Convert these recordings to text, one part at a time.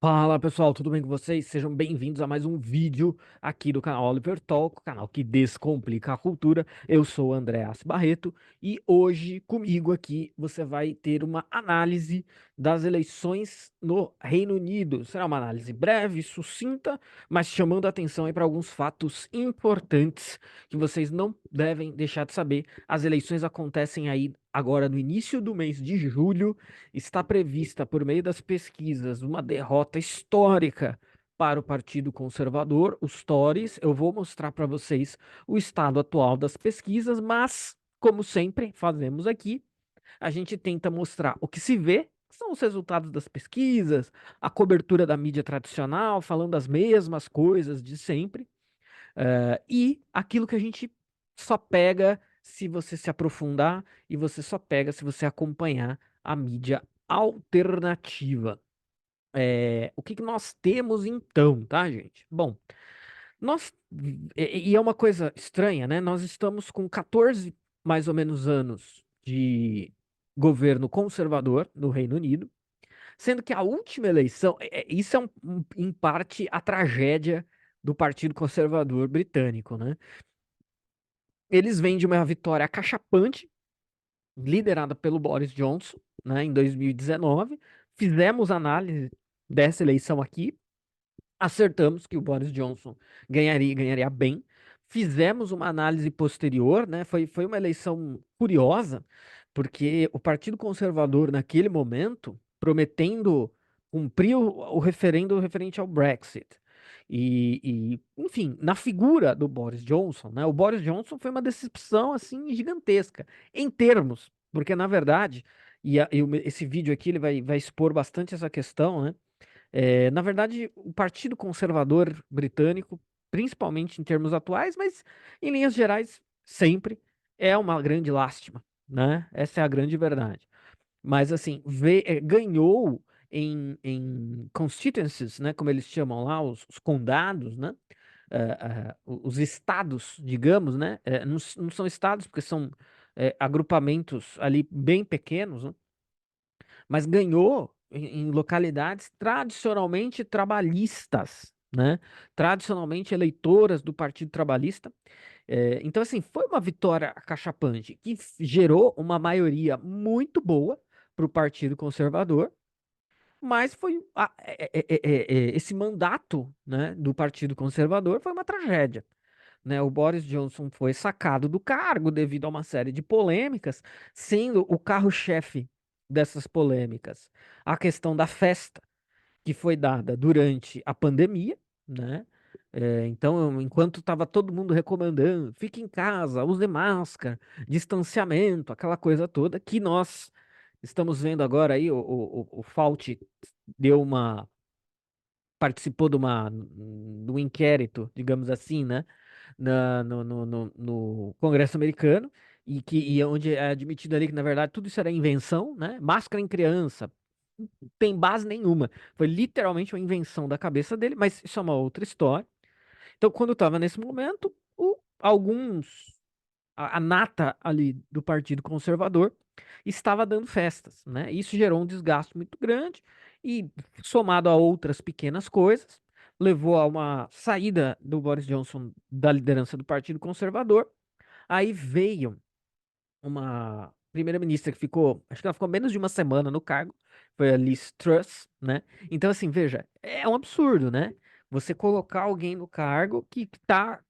Fala pessoal, tudo bem com vocês? Sejam bem-vindos a mais um vídeo aqui do canal Oliver Talk, canal que descomplica a cultura. Eu sou o Andreas Barreto e hoje comigo aqui você vai ter uma análise das eleições no Reino Unido. Será uma análise breve, sucinta, mas chamando a atenção aí para alguns fatos importantes que vocês não devem deixar de saber. As eleições acontecem aí agora no início do mês de julho. Está prevista, por meio das pesquisas, uma derrota histórica para o Partido Conservador, os Tories. Eu vou mostrar para vocês o estado atual das pesquisas, mas, como sempre fazemos aqui, a gente tenta mostrar o que se vê, que são os resultados das pesquisas, a cobertura da mídia tradicional, falando as mesmas coisas de sempre, e aquilo que a gente só pega se você se aprofundar e você só pega se você acompanhar a mídia alternativa. O que que nós temos então, tá, gente? Bom, nós. E é uma coisa estranha, né? Nós estamos com 14 mais ou menos anos de governo conservador no Reino Unido, sendo que a última eleição, isso é em parte a tragédia do Partido Conservador britânico, né? Eles vêm de uma vitória acachapante, liderada pelo Boris Johnson, né, em 2019. Fizemos análise dessa eleição aqui, acertamos que o Boris Johnson ganharia bem. Fizemos uma análise posterior, né? Foi uma eleição curiosa, porque o Partido Conservador, naquele momento, prometendo cumprir o referendo referente ao Brexit. Enfim, na figura do Boris Johnson, né? O Boris Johnson foi uma decepção assim gigantesca em termos, porque na verdade, esse vídeo aqui ele vai expor bastante essa questão, né? Na verdade, o Partido Conservador britânico, principalmente em termos atuais, mas em linhas gerais, sempre é uma grande lástima, né? Essa é a grande verdade. Mas, assim, ganhou em constituencies, né? Como eles chamam lá, os condados, né? Os estados, digamos, né? Não são estados, porque são agrupamentos ali bem pequenos, né? Mas ganhou em localidades tradicionalmente trabalhistas, né? Tradicionalmente eleitoras do Partido Trabalhista. Então, assim, foi uma vitória acachapante que gerou uma maioria muito boa para o Partido Conservador, mas esse mandato, né, do Partido Conservador foi uma tragédia, né? O Boris Johnson foi sacado do cargo devido a uma série de polêmicas, sendo o carro-chefe dessas polêmicas a questão da festa que foi dada durante a pandemia, né? Então, enquanto estava todo mundo recomendando, fique em casa, use máscara, distanciamento, aquela coisa toda, que nós estamos vendo agora aí, o Fauci deu uma, participou de um inquérito, digamos assim, né? No Congresso americano, e onde é admitido ali que, na verdade, tudo isso era invenção, né? Máscara em criança, não tem base nenhuma. Foi literalmente uma invenção da cabeça dele, mas isso é uma outra história. Então, quando estava nesse momento, a nata ali do Partido Conservador estava dando festas, né? Isso gerou um desgaste muito grande e, somado a outras pequenas coisas, levou a uma saída do Boris Johnson da liderança do Partido Conservador. Aí veio uma primeira-ministra que ficou, acho que ela ficou menos de uma semana no cargo, foi a Liz Truss, né? Então, assim, veja, é um absurdo, né? Você colocar alguém no cargo que tá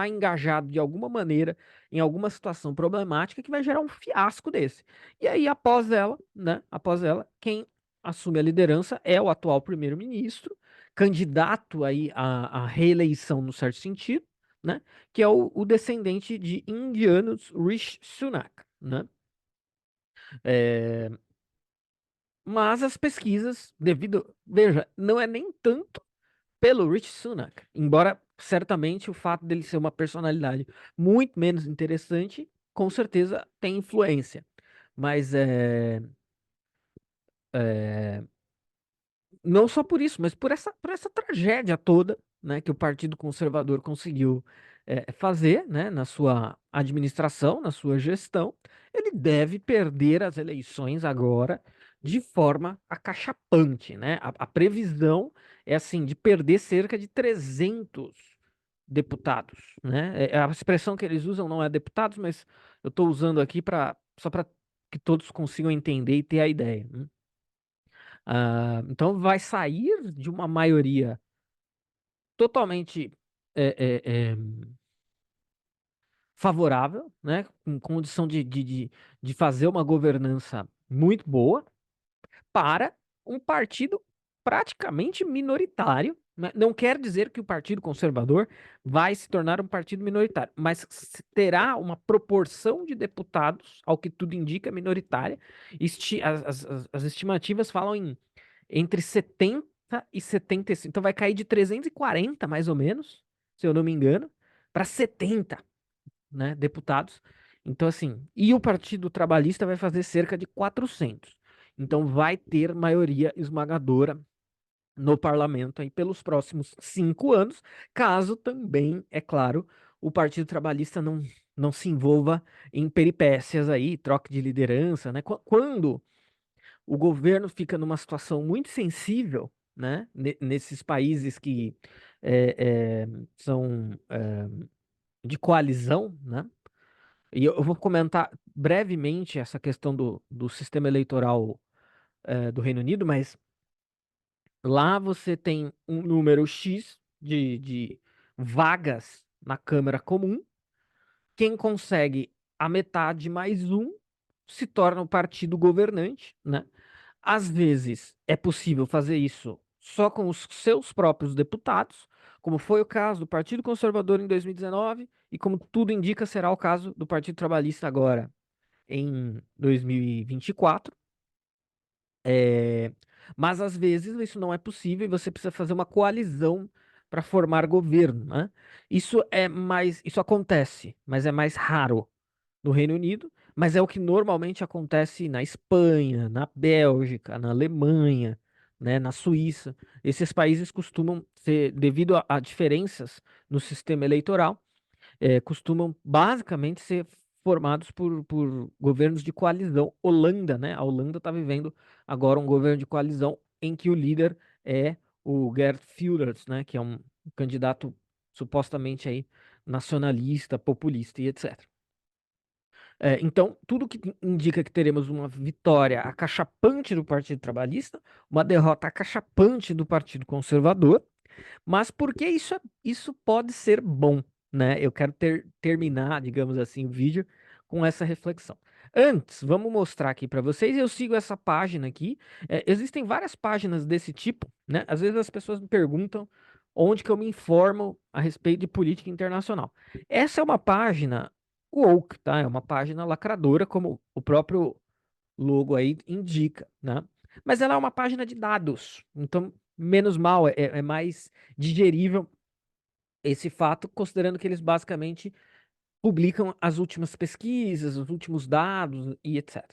engajado de alguma maneira em alguma situação problemática que vai gerar um fiasco desse. E aí, após ela, né? Após ela, quem assume a liderança é o atual primeiro-ministro, candidato aí à reeleição no certo sentido, né? Que é o descendente de indianos, Rishi Sunak, né? É, mas as pesquisas, veja, não é nem tanto pelo Rich Sunak, embora certamente o fato dele ser uma personalidade muito menos interessante, com certeza tem influência. Mas não só por isso, mas por essa tragédia toda, né, que o Partido Conservador conseguiu fazer, né, na sua administração, na sua gestão, ele deve perder as eleições agora de forma acachapante, né? A previsão é assim de perder cerca de 300 deputados, né? A expressão que eles usam não é deputados, mas eu estou usando aqui para só para que todos consigam entender e ter a ideia, né? Então vai sair de uma maioria totalmente é, é, é, favorável, né? Com condição de fazer uma governança muito boa para um partido praticamente minoritário, né? Não quer dizer que o Partido Conservador vai se tornar um partido minoritário, mas terá uma proporção de deputados, ao que tudo indica, minoritária. As estimativas falam em entre 70 e 75. Então vai cair de 340, mais ou menos, se eu não me engano, para 70, né, deputados. Então, assim, e o Partido Trabalhista vai fazer cerca de 400. Então, vai ter maioria esmagadora no parlamento aí pelos próximos 5 anos, caso também, é claro, o Partido Trabalhista não se envolva em peripécias aí, troca de liderança, né? Quando o governo fica numa situação muito sensível, né? Nesses países que são de coalizão, né? E eu vou comentar brevemente essa questão do sistema eleitoral do Reino Unido, mas lá você tem um número X de vagas na Câmara Comum. Quem consegue a metade mais um se torna o partido governante, né? Às vezes é possível fazer isso só com os seus próprios deputados, como foi o caso do Partido Conservador em 2019 e como tudo indica será o caso do Partido Trabalhista agora em 2024. É, mas às vezes isso não é possível e você precisa fazer uma coalizão para formar governo, né? Isso acontece, mas é mais raro no Reino Unido, mas é o que normalmente acontece na Espanha, na Bélgica, na Alemanha, né, na Suíça. Esses países costumam ser, devido a diferenças no sistema eleitoral, costumam basicamente ser formados por governos de coalizão. Holanda, né? A Holanda está vivendo agora um governo de coalizão em que o líder é o Geert Wilders, né? Que é um candidato supostamente aí nacionalista, populista e etc. Então, tudo que indica que teremos uma vitória acachapante do Partido Trabalhista, uma derrota acachapante do Partido Conservador, mas por que isso pode ser bom, né? Eu quero terminar, digamos assim, o vídeo com essa reflexão. Antes, vamos mostrar aqui para vocês. Eu sigo essa página aqui. Existem várias páginas desse tipo, né? Às vezes as pessoas me perguntam onde que eu me informo a respeito de política internacional. Essa é uma página woke, tá? É uma página lacradora, como o próprio logo aí indica, né? Mas ela é uma página de dados, então menos mal, é mais digerível esse fato, considerando que eles basicamente publicam as últimas pesquisas, os últimos dados e etc.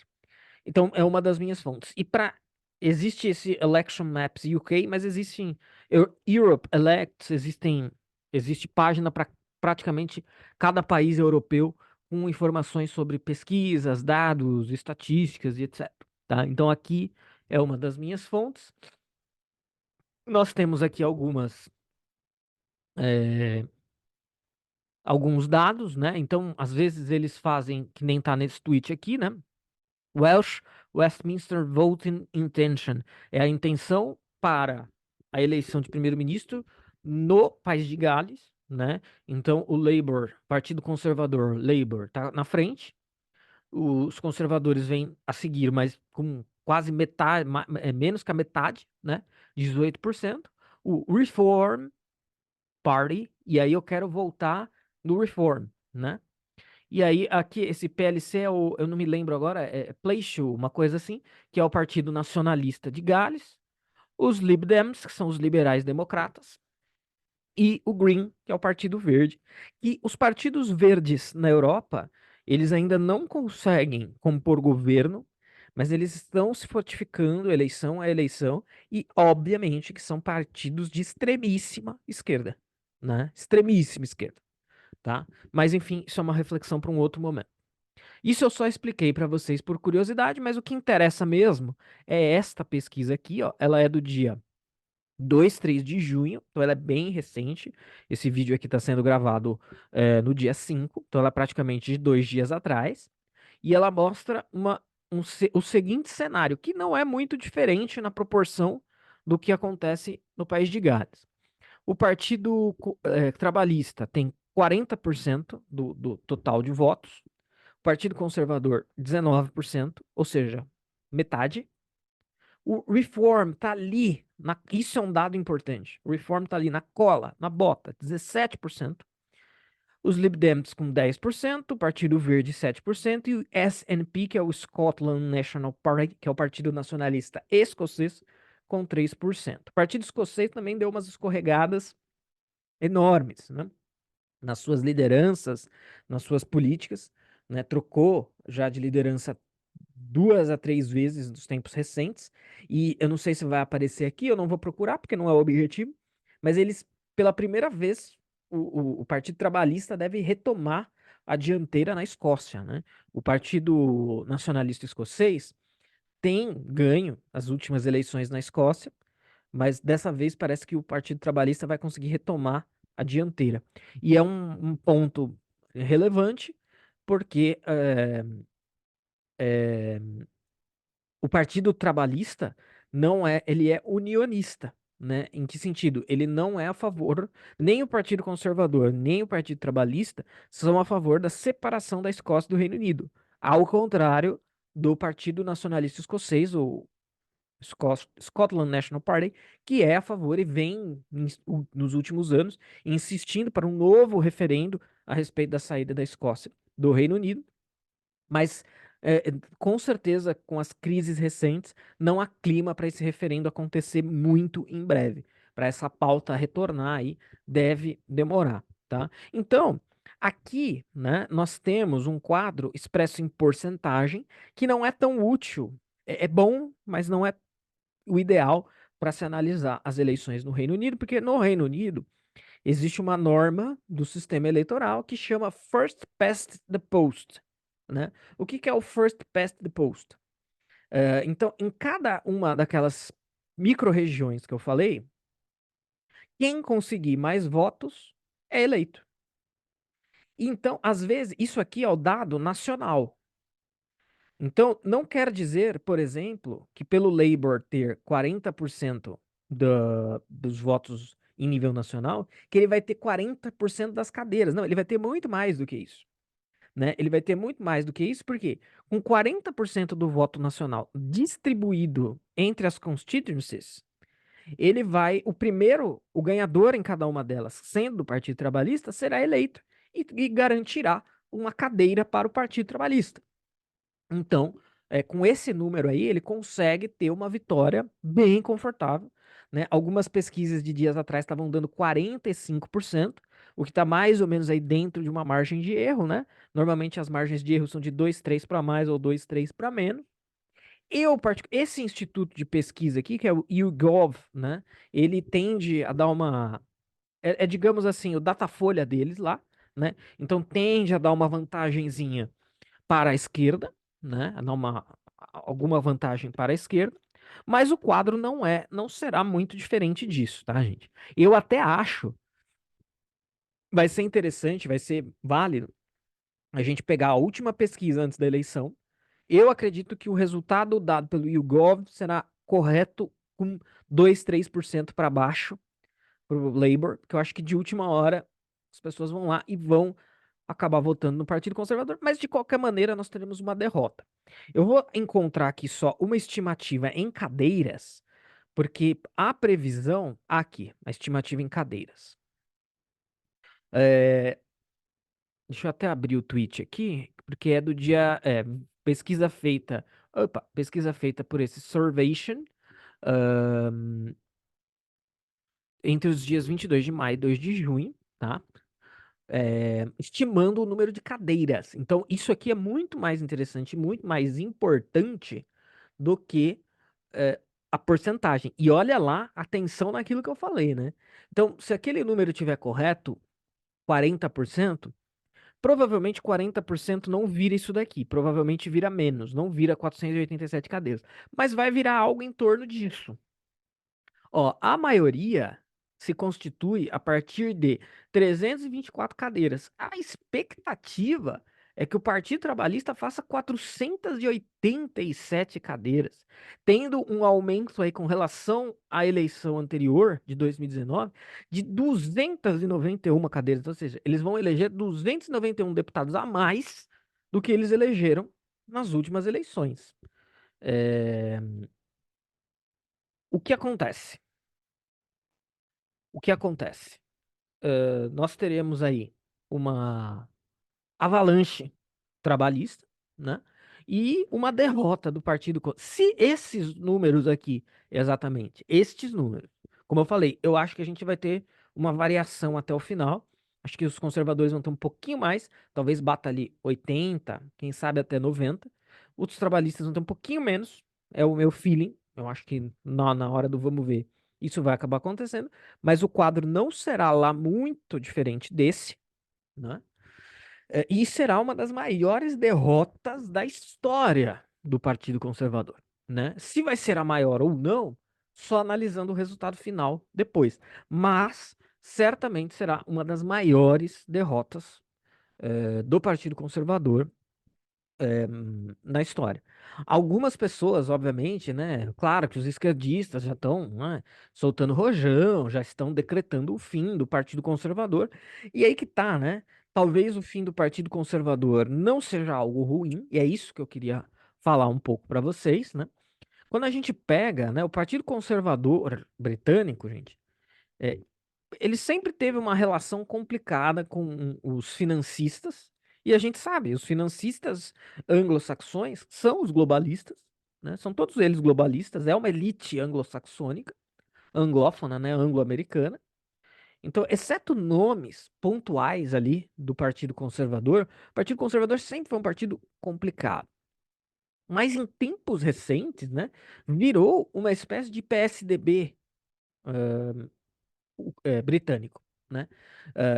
Então é uma das minhas fontes. E para existe esse Election Maps UK, mas existem Europe Elects, existe página para praticamente cada país europeu com informações sobre pesquisas, dados, estatísticas e etc. Tá? Então aqui é uma das minhas fontes. Nós temos aqui é, alguns dados, né? Então, às vezes eles fazem, que nem tá nesse tweet aqui, né? Welsh Westminster Voting Intention é a intenção para a eleição de primeiro-ministro no País de Gales, né? Então, o Labour, Partido Conservador, Labour, tá na frente. Os conservadores vêm a seguir, mas com quase metade, menos que a metade, né? 18%. O Reform Party, e aí eu quero voltar no Reform, né? E aí, aqui, esse PLC eu não me lembro agora, é Playshoe, uma coisa assim, que é o Partido Nacionalista de Gales, os Lib Dems, que são os liberais democratas, e o Green, que é o Partido Verde. E os partidos verdes na Europa, eles ainda não conseguem compor governo, mas eles estão se fortificando eleição a eleição, e obviamente que são partidos de extremíssima esquerda, né? Extremíssima esquerda, tá? Mas enfim, isso é uma reflexão para um outro momento. Isso eu só expliquei para vocês por curiosidade, mas o que interessa mesmo é esta pesquisa aqui, ó. Ela é do dia 2, 3 de junho, então ela é bem recente. Esse vídeo aqui está sendo gravado no dia 5, então ela é praticamente de 2 dias atrás. E ela mostra o seguinte cenário, que não é muito diferente na proporção do que acontece no País de Gales. O Partido Trabalhista tem 40% do total de votos, o Partido Conservador 19%, ou seja, metade. O Reform tá ali, isso é um dado importante. O Reform tá ali na cola, na bota, 17%. Os Lib Dems com 10%, o Partido Verde 7% e o SNP, que é o Scotland National Party, que é o Partido Nacionalista Escocês, com 3%. O Partido Escocês também deu umas escorregadas enormes, né? Nas suas lideranças, nas suas políticas, né? Trocou já de liderança 2 a 3 vezes nos tempos recentes, e eu não sei se vai aparecer aqui, eu não vou procurar porque não é o objetivo, mas eles, pela primeira vez, o Partido Trabalhista deve retomar a dianteira na Escócia, né? O Partido Nacionalista Escocês tem ganho as últimas eleições na Escócia, mas dessa vez parece que o Partido Trabalhista vai conseguir retomar a dianteira. E é um ponto relevante, porque o Partido Trabalhista não é, ele é unionista, né? Em que sentido? Ele não é a favor, nem o Partido Conservador, nem o Partido Trabalhista são a favor da separação da Escócia do Reino Unido. Ao contrário do Partido Nacionalista Escocês, ou Scotland National Party, que é a favor e vem nos últimos anos insistindo para um novo referendo a respeito da saída da Escócia do Reino Unido, mas com certeza, com as crises recentes, não há clima para esse referendo acontecer muito em breve. Para essa pauta retornar aí, deve demorar, tá? Então, aqui, né, nós temos um quadro expresso em porcentagem que não é tão útil. É bom, mas não é o ideal para se analisar as eleições no Reino Unido, porque no Reino Unido existe uma norma do sistema eleitoral que chama First Past the Post, né? O que é o First Past the Post? Então, em cada uma daquelas micro-regiões que eu falei, quem conseguir mais votos é eleito. Então, às vezes, isso aqui é o dado nacional. Então, não quer dizer, por exemplo, que pelo Labour ter 40% dos votos em nível nacional, que ele vai ter 40% das cadeiras. Não, ele vai ter muito mais do que isso. Né? Ele vai ter muito mais do que isso, porque com 40% do voto nacional distribuído entre as constituencies, ele vai, o ganhador em cada uma delas, sendo do Partido Trabalhista, será eleito e garantirá uma cadeira para o Partido Trabalhista. Então, com esse número aí, ele consegue ter uma vitória bem confortável, né? Algumas pesquisas de dias atrás estavam dando 45%, o que está mais ou menos aí dentro de uma margem de erro, né? Normalmente as margens de erro são de 2, 3 para mais ou 2, 3 para menos. Esse instituto de pesquisa aqui, que é o YouGov, né? Ele tende a dar uma... digamos assim, o Datafolha deles lá, né? Então tende a dar uma vantagenzinha para a esquerda, né? Alguma vantagem para a esquerda, mas o quadro não será muito diferente disso, tá, gente? Eu até acho, vai ser interessante, vai ser válido a gente pegar a última pesquisa antes da eleição. Eu acredito que o resultado dado pelo YouGov será correto com 2, 3% para baixo para o Labour, porque eu acho que de última hora as pessoas vão lá e vão acabar votando no Partido Conservador, mas de qualquer maneira nós teremos uma derrota. Eu vou encontrar aqui só uma estimativa em cadeiras, porque a previsão, aqui, a estimativa em cadeiras. É, deixa eu até abrir o tweet aqui, porque é do dia, pesquisa feita por esse Survation, entre os dias 22 de maio e 2 de junho, tá? Estimando o número de cadeiras. Então, isso aqui é muito mais interessante, muito mais importante do que é, a porcentagem. E olha lá, atenção naquilo que eu falei, né? Então, se aquele número tiver correto, 40%, Provavelmente 40% não vira isso daqui, provavelmente vira menos, não vira 487 cadeiras, mas vai virar algo em torno disso. Ó, a maioria se constitui a partir de 324 cadeiras. A expectativa é que o Partido Trabalhista faça 487 cadeiras, tendo um aumento aí com relação à eleição anterior, de 2019, de 291 cadeiras. Ou seja, eles vão eleger 291 deputados a mais do que eles elegeram nas últimas eleições. É, O que acontece? O que acontece? Nós teremos aí uma avalanche trabalhista, né? E uma derrota do partido. Se esses números aqui, exatamente, estes números, como eu falei, eu acho que a gente vai ter uma variação até o final. Acho que os conservadores vão ter um pouquinho mais, talvez bata ali 80, quem sabe até 90. Os trabalhistas vão ter um pouquinho menos, é o meu feeling. Eu acho que na hora do vamos ver, isso vai acabar acontecendo, mas o quadro não será lá muito diferente desse, né? E será uma das maiores derrotas da história do Partido Conservador, né? Se vai ser a maior ou não, só analisando o resultado final depois. Mas certamente será uma das maiores derrotas do Partido Conservador na história. Algumas pessoas, obviamente, né? Claro que os esquerdistas já estão, né, soltando rojão, já estão decretando o fim do Partido Conservador. E aí que tá, né? Talvez o fim do Partido Conservador não seja algo ruim, e é isso que eu queria falar um pouco para vocês, né? Quando a gente pega, né, o Partido Conservador britânico, gente, é, ele sempre teve uma relação complicada com os financistas, e a gente sabe, os financistas anglo-saxões são os globalistas, né? São todos eles globalistas, é uma elite anglo-saxônica, anglófona, né? Anglo-americana. Então, exceto nomes pontuais ali do Partido Conservador, o Partido Conservador sempre foi um partido complicado. Mas em tempos recentes, né, virou uma espécie de PSDB britânico, né?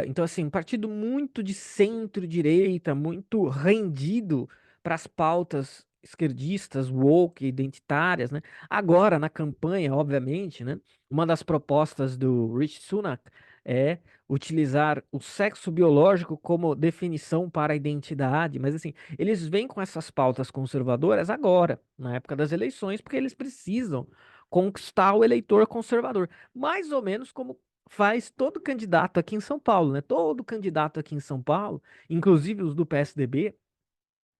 Então, assim, um partido muito de centro-direita, muito rendido para as pautas esquerdistas, woke, identitárias, né? Agora, na campanha, obviamente, né? Uma das propostas do Rishi Sunak é utilizar o sexo biológico como definição para a identidade, mas assim, eles vêm com essas pautas conservadoras agora, na época das eleições, porque eles precisam conquistar o eleitor conservador, mais ou menos como faz todo candidato aqui em São Paulo, né? Todo candidato aqui em São Paulo, inclusive os do PSDB,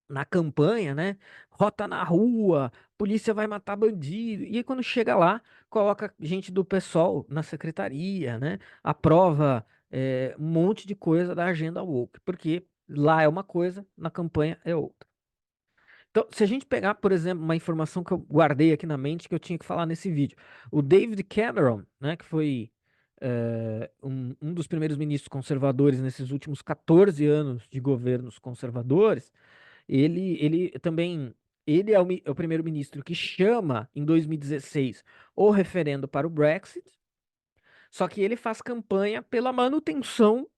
na campanha, né? Rota na rua, polícia vai matar bandido. E aí, quando chega lá, coloca gente do PSOL na secretaria, né? Aprova um monte de coisa da agenda woke, porque lá é uma coisa, na campanha é outra. Então, se a gente pegar, por exemplo, uma informação que eu guardei aqui na mente que eu tinha que falar nesse vídeo, o David Cameron, né, que foi um dos primeiros ministros conservadores nesses últimos 14 anos de governos conservadores, ele também, ele é é o primeiro-ministro que chama, em 2016, o referendo para o Brexit, só que ele faz campanha pela manutenção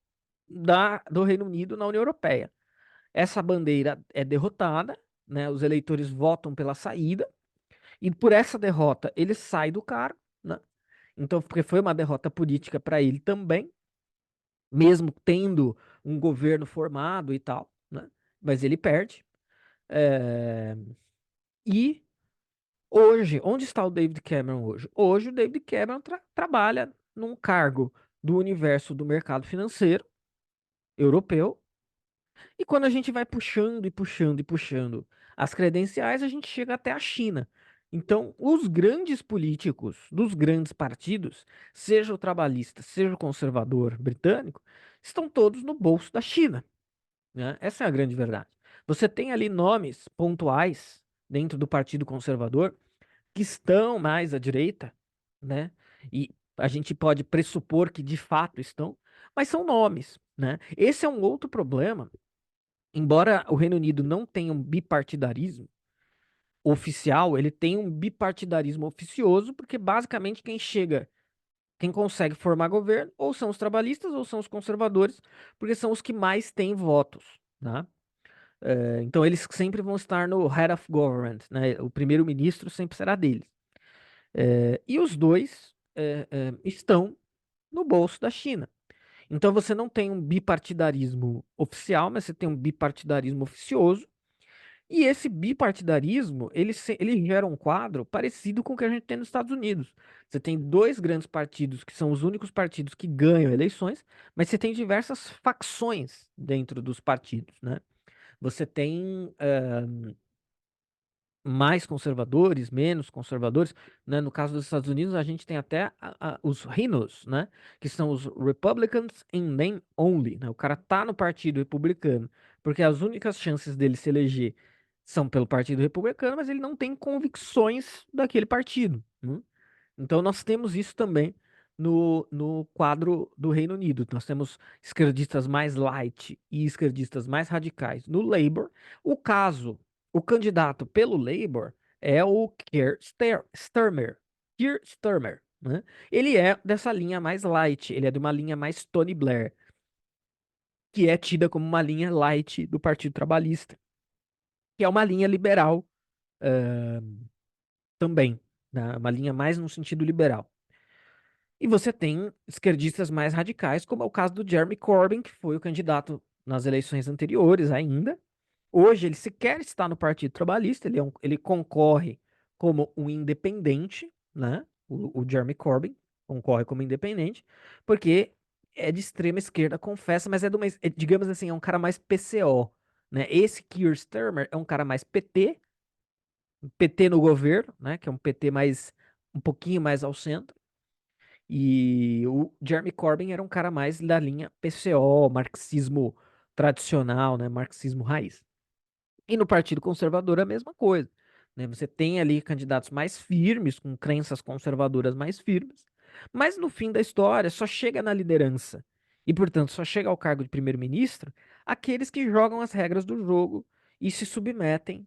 do Reino Unido na União Europeia. Essa bandeira é derrotada, né? Os eleitores votam pela saída, e por essa derrota ele sai do cargo, né? Então, porque foi uma derrota política para ele também, mesmo tendo um governo formado e tal, né? Mas ele perde. É, E hoje, onde está o David Cameron hoje? Hoje o David Cameron trabalha num cargo do universo do mercado financeiro europeu. E quando a gente vai puxando e puxando e puxando as credenciais, a gente chega até a China. Então, os grandes políticos dos grandes partidos, seja o trabalhista, seja o conservador britânico, estão todos no bolso da China, né? Essa é a grande verdade. Você tem ali nomes pontuais dentro do Partido Conservador que estão mais à direita, né? E a gente pode pressupor que de fato estão, mas são nomes, né? Esse é um outro problema. Embora o Reino Unido não tenha um bipartidarismo oficial, ele tem um bipartidarismo oficioso, porque basicamente quem consegue formar governo, ou são os trabalhistas ou são os conservadores, porque são os que mais têm votos, tá? Então eles sempre vão estar no Head of Government, né? O primeiro-ministro sempre será deles. E os dois estão no bolso da China. Então você não tem um bipartidarismo oficial, mas você tem um bipartidarismo oficioso. E esse bipartidarismo, ele gera um quadro parecido com o que a gente tem nos Estados Unidos. Você tem dois grandes partidos que são os únicos partidos que ganham eleições, mas você tem diversas facções dentro dos partidos, né? Você tem mais conservadores, menos conservadores, né? No caso dos Estados Unidos, a gente tem até os Rhinos, né? Que são os Republicans in name only, né? O cara tá no Partido Republicano, porque as únicas chances dele se eleger são pelo Partido Republicano, mas ele não tem convicções daquele partido, né? Então nós temos isso também no quadro do Reino Unido. Nós temos esquerdistas mais light e esquerdistas mais radicais no Labour. O candidato pelo Labour é o Starmer. Keir Starmer, né? Ele é dessa linha mais light, ele é de uma linha mais Tony Blair, que é tida como uma linha light do Partido Trabalhista, que é uma linha liberal também, né? Uma linha mais no sentido liberal. E você tem esquerdistas mais radicais, como é o caso do Jeremy Corbyn, que foi o candidato nas eleições anteriores ainda. Hoje ele sequer está no Partido Trabalhista, ele concorre como um independente, né? O Jeremy Corbyn concorre como independente, porque é de extrema esquerda, confessa, mas digamos assim, é um cara mais PCO, né? Esse Keir Starmer é um cara mais PT no governo, né? Que é um PT mais um pouquinho mais ao centro. E o Jeremy Corbyn era um cara mais da linha PCO, marxismo tradicional, né? Marxismo raiz. E no Partido Conservador a mesma coisa, né? Você tem ali candidatos mais firmes, com crenças conservadoras mais firmes, mas no fim da história só chega na liderança e, portanto, só chega ao cargo de primeiro-ministro aqueles que jogam as regras do jogo e se submetem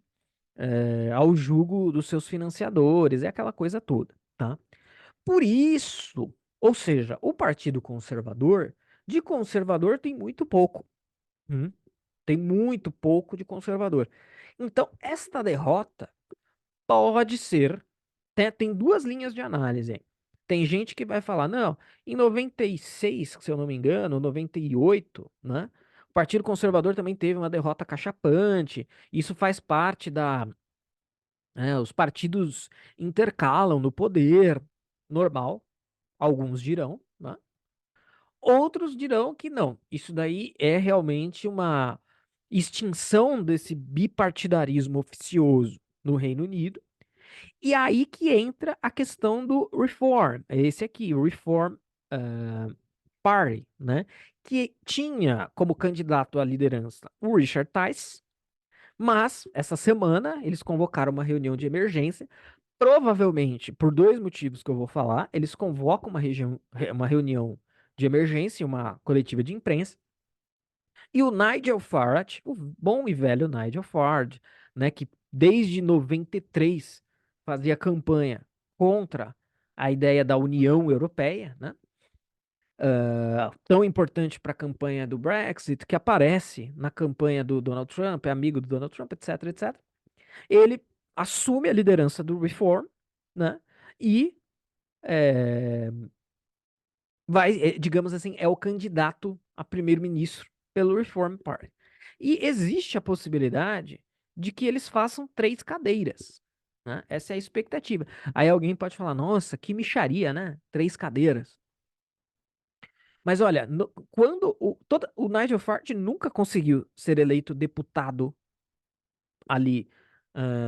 ao jugo dos seus financiadores, é aquela coisa toda, tá? Por isso, ou seja, o Partido Conservador, de conservador tem muito pouco. hum, Tem muito pouco de conservador. Então, esta derrota pode ser. Tem duas linhas de análise. Tem gente que vai falar, não, em 96, se eu não me engano, 98, né? O Partido Conservador também teve uma derrota cachapante. Isso faz parte da. Os partidos intercalam no poder, normal, alguns dirão, né? Outros dirão que não. Isso daí é realmente uma extinção desse bipartidarismo oficioso no Reino Unido. E aí que entra a questão do Reform. É esse aqui, o Reform Party, né? Que tinha como candidato à liderança o Richard Tice, mas essa semana eles convocaram uma reunião de emergência. Provavelmente, por dois motivos que eu vou falar, eles convocam uma reunião de emergência, uma coletiva de imprensa, e o Nigel Farage, o bom e velho Nigel Farage, né, que desde 93 fazia campanha contra a ideia da União Europeia, né, tão importante para a campanha do Brexit, que aparece na campanha do Donald Trump, é amigo do Donald Trump, etc, etc. Ele assume a liderança do Reform, né, e é, digamos assim, é o candidato a primeiro-ministro pelo Reform Party. E existe a possibilidade de que eles façam três cadeiras, né? Essa é a expectativa. Aí alguém pode falar, nossa, que mixaria, né? Três cadeiras. Mas olha, quando o Nigel Farage nunca conseguiu ser eleito deputado ali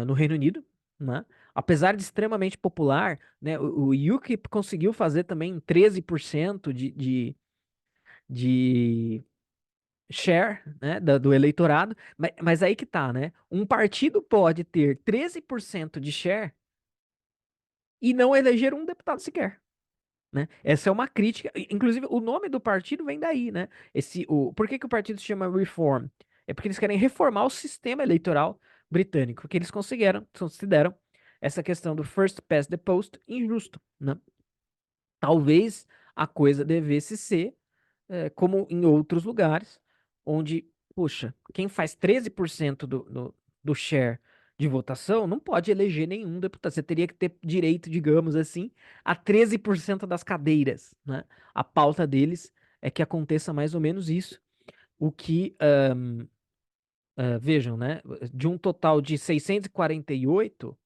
no Reino Unido, né? Apesar de extremamente popular, né? O UKIP conseguiu fazer também 13% de share, né, do eleitorado, mas aí que tá, né? Um partido pode ter 13% de share e não eleger um deputado sequer, né? Essa é uma crítica, inclusive o nome do partido vem daí, né? Por que que o partido se chama Reform? É porque eles querem reformar o sistema eleitoral britânico, porque eles consideram essa questão do first past the post injusto, né? Talvez a coisa devesse ser como em outros lugares, onde puxa, quem faz 13% do share de votação não pode eleger nenhum deputado. Você teria que ter direito, digamos assim, a 13% das cadeiras, né? A pauta deles é que aconteça mais ou menos isso. O que, vejam, né? De um total de 648,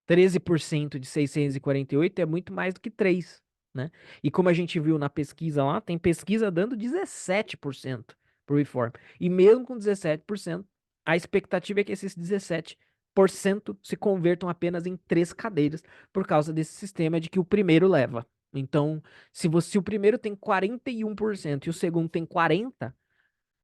13% de 648 é muito mais do que 3, né? E como a gente viu na pesquisa lá, tem pesquisa dando 17% pro Reform. E mesmo com 17%, a expectativa é que esses 17% se convertam apenas em 3 cadeiras por causa desse sistema de que o primeiro leva. Então, se o primeiro tem 41% e o segundo tem 40%,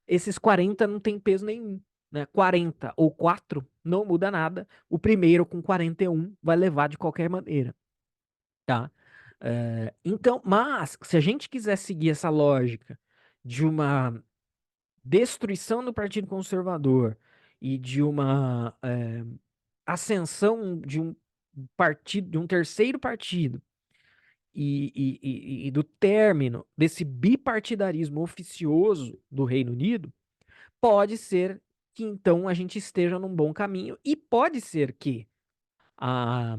esses 40 não tem peso nenhum, né? 40 ou 4 não muda nada. O primeiro com 41 vai levar de qualquer maneira, tá? Então, mas se a gente quiser seguir essa lógica de uma destruição do Partido Conservador e de uma ascensão de um partido, de um terceiro partido e do término desse bipartidarismo oficioso do Reino Unido, pode ser que então a gente esteja num bom caminho e pode ser que a,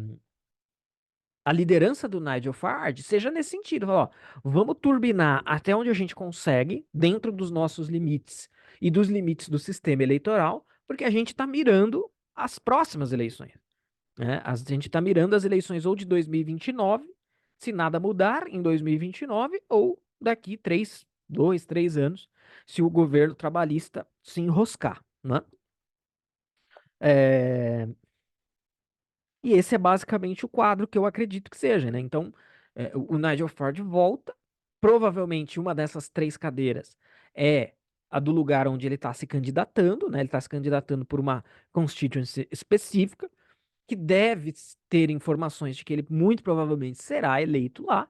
a liderança do Nigel Farage seja nesse sentido, ó, vamos turbinar até onde a gente consegue, dentro dos nossos limites e dos limites do sistema eleitoral, porque a gente está mirando as próximas eleições, né? A gente está mirando as eleições ou de 2029, se nada mudar em 2029, ou daqui 2, 3 anos, se o governo trabalhista se enroscar, né? É, E esse é basicamente o quadro que eu acredito que seja, né? Então, o Nigel Farage volta. Provavelmente uma dessas 3 cadeiras é a do lugar onde ele está se candidatando, né? Ele está se candidatando por uma constituency específica, que deve ter informações de que ele muito provavelmente será eleito lá.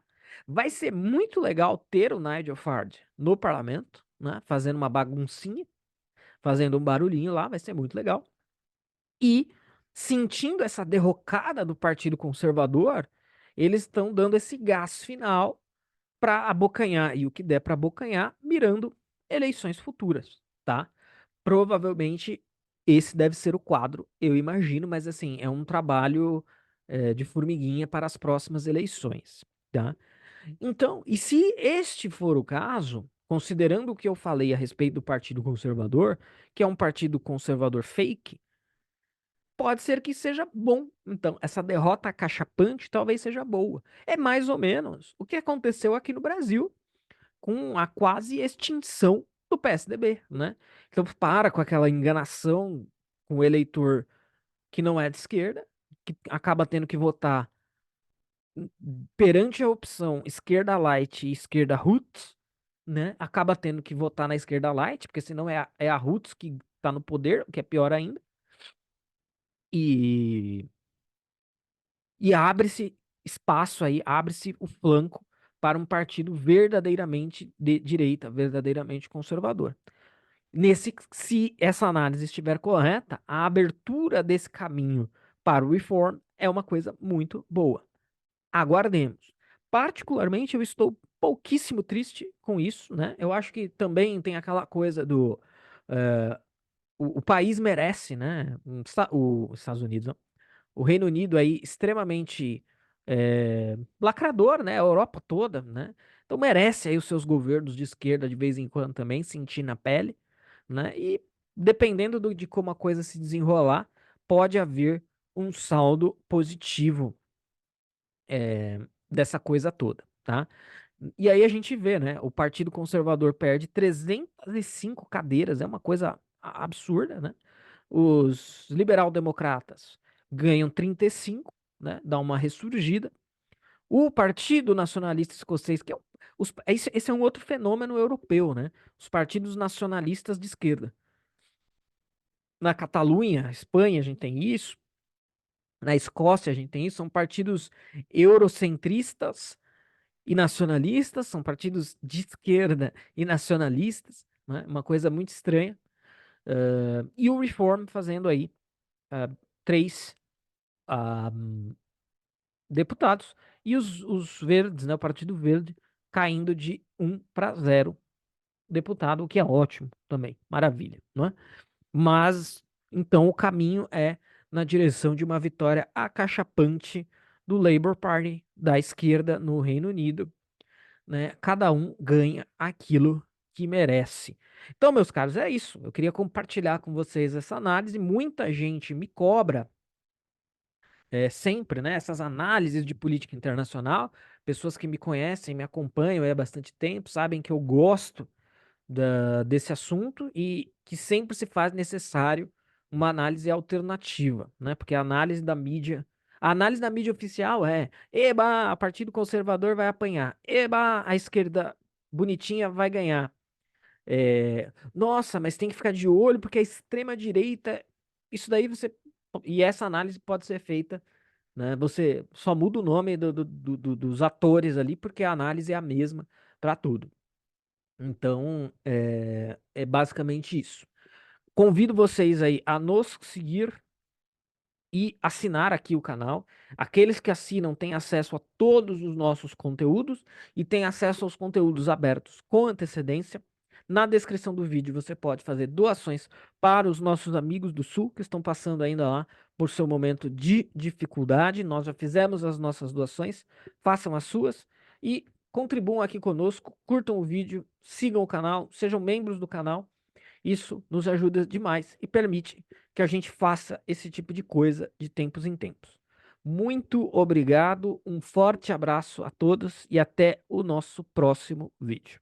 Vai ser muito legal ter o Nigel Farage no parlamento, né? Fazendo uma baguncinha, fazendo um barulhinho lá, vai ser muito legal. E, sentindo essa derrocada do Partido Conservador, eles estão dando esse gás final para abocanhar, e o que der para abocanhar, mirando eleições futuras, tá? Provavelmente esse deve ser o quadro, eu imagino, mas assim, é um trabalho de formiguinha para as próximas eleições, tá? Então, e se este for o caso, considerando o que eu falei a respeito do Partido Conservador, que é um partido conservador fake, pode ser que seja bom. Então, essa derrota acachapante talvez seja boa. É mais ou menos o que aconteceu aqui no Brasil com a quase extinção do PSDB, né? Então, para com aquela enganação com o eleitor que não é de esquerda, que acaba tendo que votar perante a opção esquerda light e esquerda roots, né? Acaba tendo que votar na esquerda light, porque senão é a roots que tá no poder, o que é pior ainda. E E abre-se espaço aí, abre-se o flanco para um partido verdadeiramente de direita, verdadeiramente conservador. Se essa análise estiver correta, a abertura desse caminho para o reform é uma coisa muito boa. Aguardemos. Particularmente, eu estou pouquíssimo triste com isso, né? Eu acho que também tem aquela coisa do o país merece, né? Os Estados Unidos, não, o Reino Unido aí extremamente lacrador, né? A Europa toda, né? Então merece aí os seus governos de esquerda de vez em quando também sentir na pele, né? E dependendo de como a coisa se desenrolar, pode haver um saldo positivo dessa coisa toda, tá? E aí a gente vê, né? O Partido Conservador perde 305 cadeiras, é uma coisa absurda, né? Os liberal-democratas ganham 35, né? Dá uma ressurgida. O Partido Nacionalista Escocês, que esse é um outro fenômeno europeu, né? Os partidos nacionalistas de esquerda. Na Catalunha, Espanha, a gente tem isso. Na Escócia, a gente tem isso. São partidos eurocentristas e nacionalistas, são partidos de esquerda e nacionalistas, né? Uma coisa muito estranha. E o Reform fazendo aí 3 deputados, e os verdes, né, o Partido Verde, caindo de 1 para 0 deputado, o que é ótimo também, maravilha, não é? Mas então o caminho é na direção de uma vitória acachapante do Labour Party, da esquerda no Reino Unido, né? Cada um ganha aquilo que merece. Então, meus caros, é isso. Eu queria compartilhar com vocês essa análise. Muita gente me cobra sempre, né? Essas análises de política internacional. Pessoas que me conhecem, me acompanham há bastante tempo, sabem que eu gosto desse assunto e que sempre se faz necessário uma análise alternativa, né? Porque a análise da mídia oficial eba, a Partido Conservador vai apanhar, eba, a esquerda bonitinha vai ganhar. Nossa, mas tem que ficar de olho porque a extrema direita, isso daí e essa análise pode ser feita, né? Você só muda o nome dos atores ali porque a análise é a mesma para tudo. Então, é basicamente isso. Convido vocês aí a nos seguir e assinar aqui o canal. Aqueles que assinam têm acesso a todos os nossos conteúdos e têm acesso aos conteúdos abertos com antecedência. Na descrição do vídeo você pode fazer doações para os nossos amigos do Sul que estão passando ainda lá por seu momento de dificuldade. Nós já fizemos as nossas doações, façam as suas e contribuam aqui conosco, curtam o vídeo, sigam o canal, sejam membros do canal. Isso nos ajuda demais e permite que a gente faça esse tipo de coisa de tempos em tempos. Muito obrigado, um forte abraço a todos e até o nosso próximo vídeo.